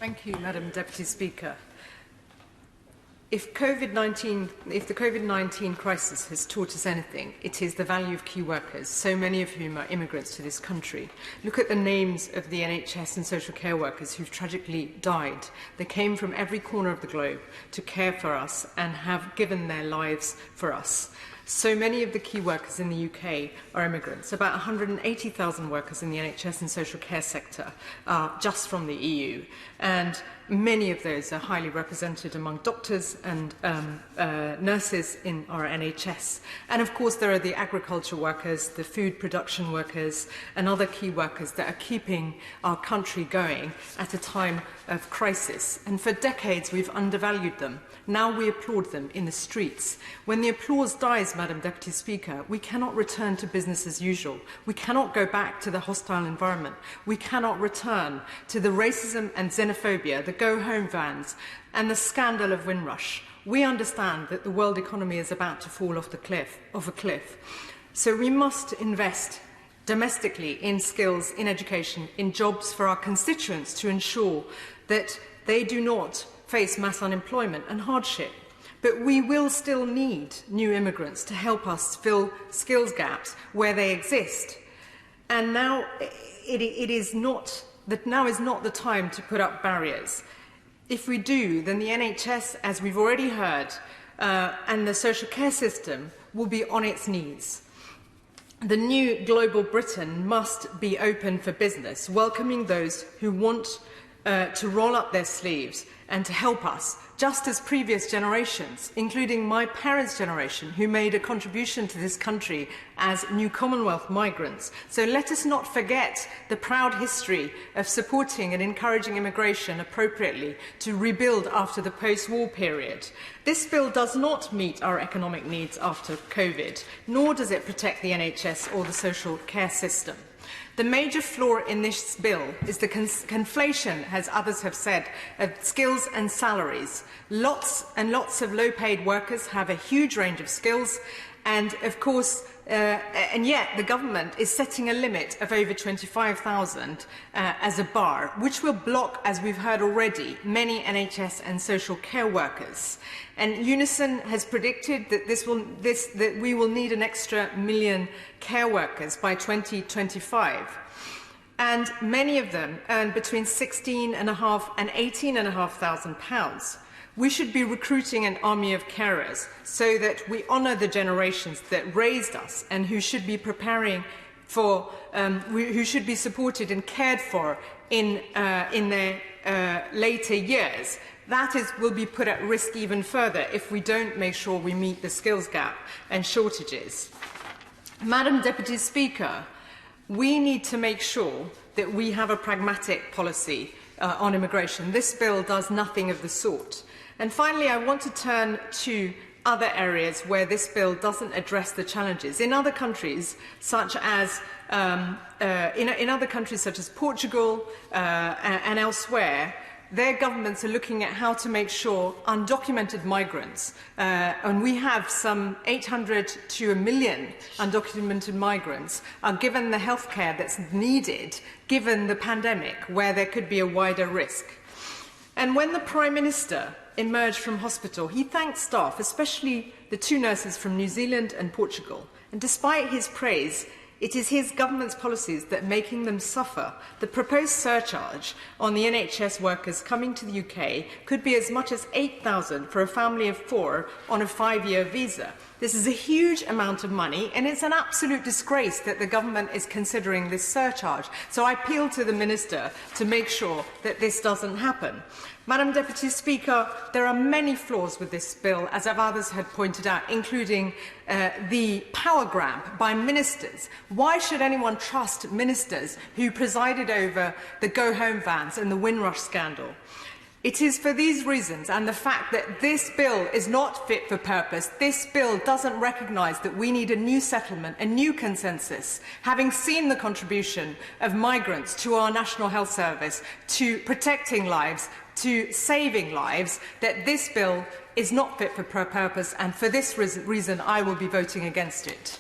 Thank you, Madam Deputy Speaker. If the COVID-19 crisis has taught us anything, it is the value of key workers, so many of whom are immigrants to this country. Look at the names of the NHS and social care workers who've tragically died. They came from every corner of the globe to care for us and have given their lives for us. So many of the key workers in the UK are immigrants. About 180,000 workers in the NHS and social care sector are just from the EU. And many of those are highly represented among doctors and nurses in our NHS. And of course, there are the agriculture workers, the food production workers, and other key workers that are keeping our country going at a time of crisis. And for decades, we've undervalued them. Now we applaud them in the streets. When the applause dies, Madam Deputy Speaker, we cannot return to business as usual. We cannot go back to the hostile environment. We cannot return to the racism and xenophobia, the go-home vans, and the scandal of Windrush. We understand that the world economy is about to fall off a cliff. So we must invest domestically in skills, in education, in jobs for our constituents to ensure that they do not face mass unemployment and hardship. But we will still need new immigrants to help us fill skills gaps where they exist. And now now is not the time to put up barriers. If we do, then the NHS, as we've already heard, and the social care system will be on its knees. The new global Britain must be open for business, welcoming those who want to roll up their sleeves and to help us, just as previous generations, including my parents' generation, who made a contribution to this country as new Commonwealth migrants. So let us not forget the proud history of supporting and encouraging immigration appropriately to rebuild after the post-war period. This bill does not meet our economic needs after COVID, nor does it protect the NHS or the social care system. The major flaw in this bill is the conflation, as others have said, of skills and salaries. Lots and lots of low-paid workers have a huge range of skills, and of course, and yet the government is setting a limit of over 25,000 as a bar, which will block, as we've heard already, many NHS and social care workers. And Unison has predicted that we will need an extra 1 million care workers by 2025. And many of them earn between £16,500 and £18,500. We should be recruiting an army of carers so that we honour the generations that raised us and who should be preparing for, who should be supported and cared for in their later years. That will be put at risk even further if we don't make sure we meet the skills gap and shortages. Madam Deputy Speaker, we need to make sure that we have a pragmatic policy on immigration. This bill does nothing of the sort. And finally, I want to turn to other areas where this bill doesn't address the challenges. In other countries, such as Portugal and elsewhere, their governments are looking at how to make sure undocumented migrants, and we have some 800 to 1 million undocumented migrants, are given the health care that's needed given the pandemic, where there could be a wider risk. And when the Prime Minister emerged from hospital, he thanked staff, especially the 2 nurses from New Zealand and Portugal. And despite his praise, it is his government's policies that are making them suffer. The proposed surcharge on the NHS workers coming to the UK could be as much as £8,000 for a family of 4 on a 5-year visa. This is a huge amount of money, and it's an absolute disgrace that the government is considering this surcharge. So I appeal to the Minister to make sure that this doesn't happen. Madam Deputy Speaker, there are many flaws with this bill, as others had pointed out, including the power grab by ministers. Why should anyone trust ministers who presided over the go-home vans and the Windrush scandal? It is for these reasons and the fact that this bill is not fit for purpose. This bill doesn't recognise that we need a new settlement, a new consensus, having seen the contribution of migrants to our National Health Service, to protecting lives, to saving lives, that this bill is not fit for purpose, and for this reason I will be voting against it.